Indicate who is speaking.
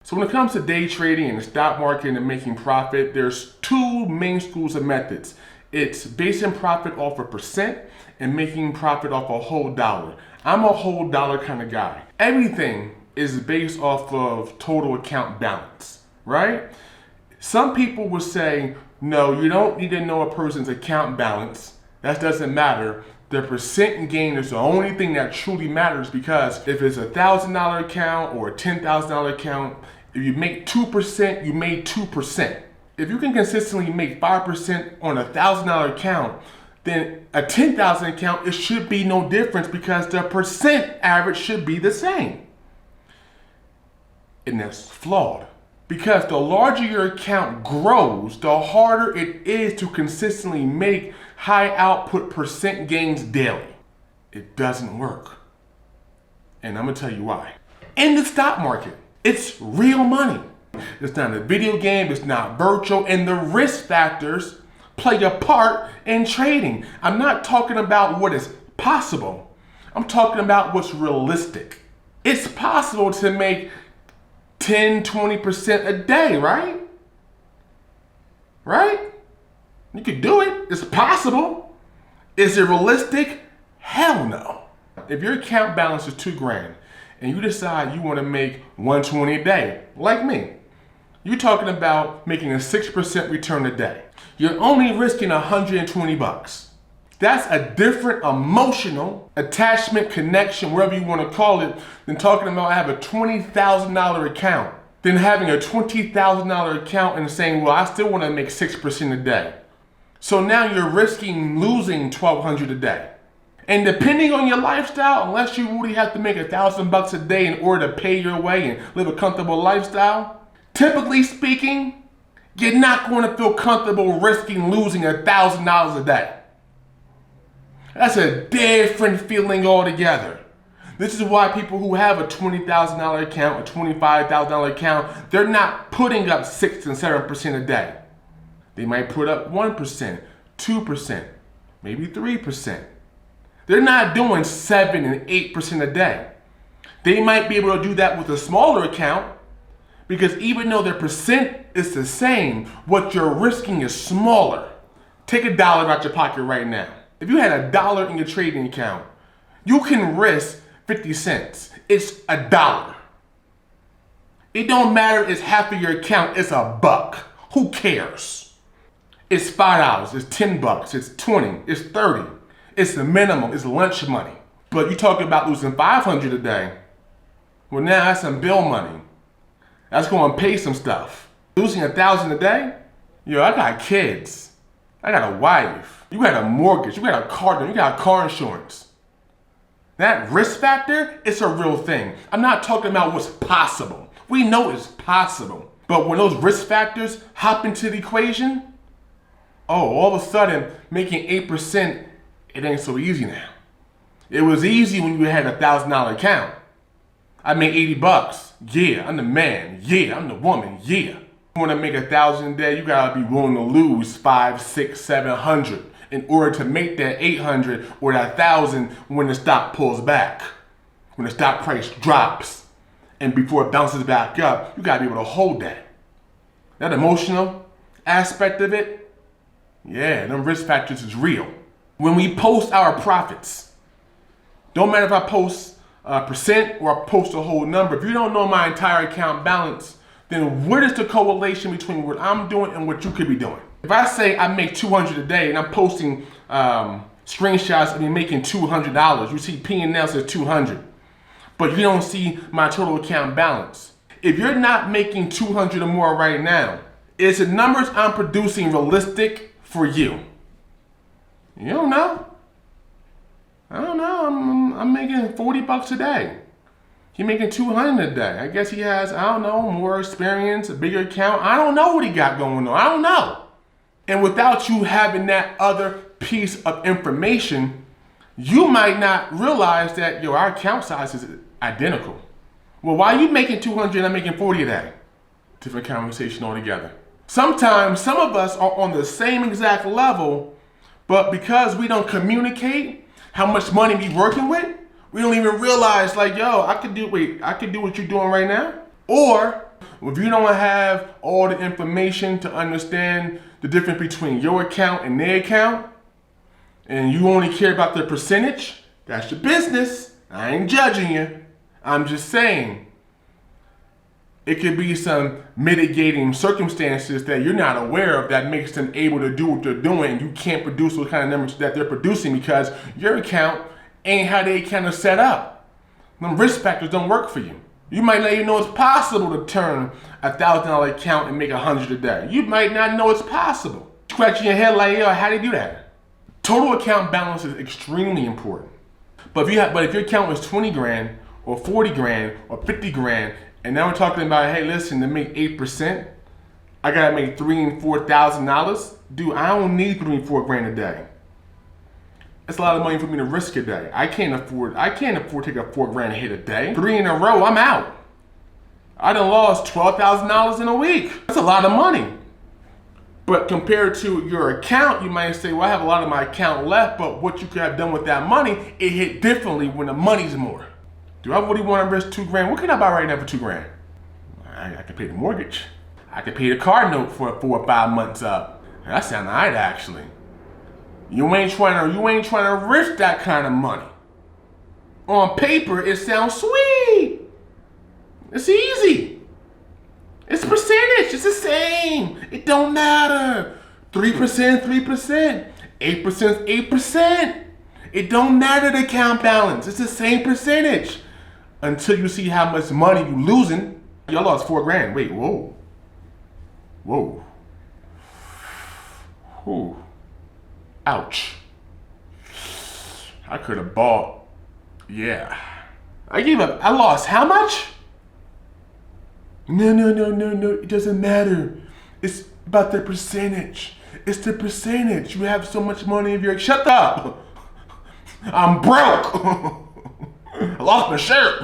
Speaker 1: So when it comes to day trading and the stock market and making profit, there's two main schools of methods. It's basing profit off a percent and making profit off a whole dollar. I'm a whole dollar kind of guy. Everything is based off of total account balance, right? Some people will say, no, you don't need to know a person's account balance. That doesn't matter. The percent gain is the only thing that truly matters, because if it's $1,000 account or a $10,000 account, if you make 2%, you made 2%. If you can consistently make 5% on a $1,000 account, then a $10,000 account, it should be no difference because the percent average should be the same. And that's flawed. Because the larger your account grows, the harder it is to consistently make high output percent gains daily. It doesn't work. And I'm gonna tell you why. In the stock market, it's real money. It's not a video game, it's not virtual, and the risk factors play a part in trading. I'm not talking about what is possible. I'm talking about what's realistic. It's possible to make 10, 20% a day, right? Right? You could do it. It's possible. Is it realistic? Hell no. If your account balance is $2,000 and you decide you want to make 120 a day, like me, you're talking about making a 6% return a day. You're only risking 120 bucks. That's a different emotional attachment, connection, whatever you want to call it, than talking about I have a $20,000 account, than having a $20,000 account and saying, well, I still want to make 6% a day. So now you're risking losing $1,200 a day. And depending on your lifestyle, unless you really have to make $1,000 a day in order to pay your way and live a comfortable lifestyle, typically speaking, you're not going to feel comfortable risking losing $1,000 a day. That's a different feeling altogether. This is why people who have a $20,000 account, a $25,000 account, they're not putting up 6 and 7% a day. They might put up 1%, 2%, maybe 3%. They're not doing 7 and 8% a day. They might be able to do that with a smaller account, because even though their percent is the same, what you're risking is smaller. Take $1 out your pocket right now. If you had $1 in your trading account, you can risk 50 cents. It's $1. It don't matter, it's half of your account, it's $1. Who cares? It's $5, it's $10, it's 20, it's 30. It's the minimum, it's lunch money. But you talking about losing 500 a day. Well, now that's some bill money. That's going to pay some stuff. Losing 1,000 a day? Yo, I got kids. I got a wife. You got a mortgage, you got a car, you got car insurance. That risk factor, it's a real thing. I'm not talking about what's possible. We know it's possible. But when those risk factors hop into the equation, all of a sudden, making 8%, it ain't so easy now. It was easy when you had a $1,000 account. I made 80 bucks. Yeah, I'm the man. Yeah, I'm the woman. Yeah. You want to make 1,000 a day, you gotta be willing to lose 5, 6, 700 in order to make that 800 or that 1,000 when the stock pulls back, when the stock price drops, and before it bounces back up. You gotta be able to hold that. That emotional aspect of it, yeah, them risk factors is real. When we post our profits, don't matter if I post a percent or I post a whole number, if you don't know my entire account balance, then what is the correlation between what I'm doing and what you could be doing? If I say I make 200 a day and I'm posting screenshots of me making $200, you see P&L says 200, but you don't see my total account balance. If you're not making 200 or more right now, is the numbers I'm producing realistic for you? You don't know. I don't know. I'm making 40 bucks a day. He's making 200 a day. I guess he has, I don't know, more experience, a bigger account. I don't know what he got going on. I don't know. And without you having that other piece of information, you might not realize that our account size is identical. Well, why are you making 200 and I'm making 40 a day? Different conversation altogether. Sometimes some of us are on the same exact level, but because we don't communicate how much money we working with, we don't even realize, like, yo, I could do what you're doing right now. Or If you don't have all the information to understand the difference between your account and their account, and you only care about the percentage, that's your business. I ain't judging you. I'm just saying, it could be some mitigating circumstances that you're not aware of that makes them able to do what they're doing. You can't produce those kind of numbers that they're producing because your account ain't how their account is set up. Them risk factors don't work for you. You might not even know it's possible to turn $1,000 account and make $100 a day. You might not know it's possible. Scratching your head like, yo, how do you do that? Total account balance is extremely important. But if your account was 20 grand or 40 grand or 50 grand, and now we're talking about, hey, listen, to make 8%, I gotta make $3,000 and $4,000. Dude, I don't need 3 and 4 grand a day. That's a lot of money for me to risk a day. I can't afford to take a 4 grand hit a day. 3 in a row, I'm out. I done lost $12,000 in a week. That's a lot of money. But compared to your account, you might say, well, I have a lot of my account left, but what you could have done with that money, it hit differently when the money's more. Do I really want to risk 2 grand? What can I buy right now for 2 grand? I can pay the mortgage. I can pay the car note for 4 or 5 months up. That sounds alright, actually. You ain't trying to risk that kind of money. On paper, it sounds sweet. It's easy. It's percentage. It's the same. It don't matter. 3%, 3%. 8%, 8%. It don't matter the account balance. It's the same percentage. Until you see how much money you losing. Y'all lost 4 grand. Wait, whoa. Whoa. Whew. Ouch. I could have bought. Yeah. I gave up. I lost how much? No. It doesn't matter. It's about the percentage. It's the percentage. You have so much money in your. Shut up. I'm broke. I lost my shirt.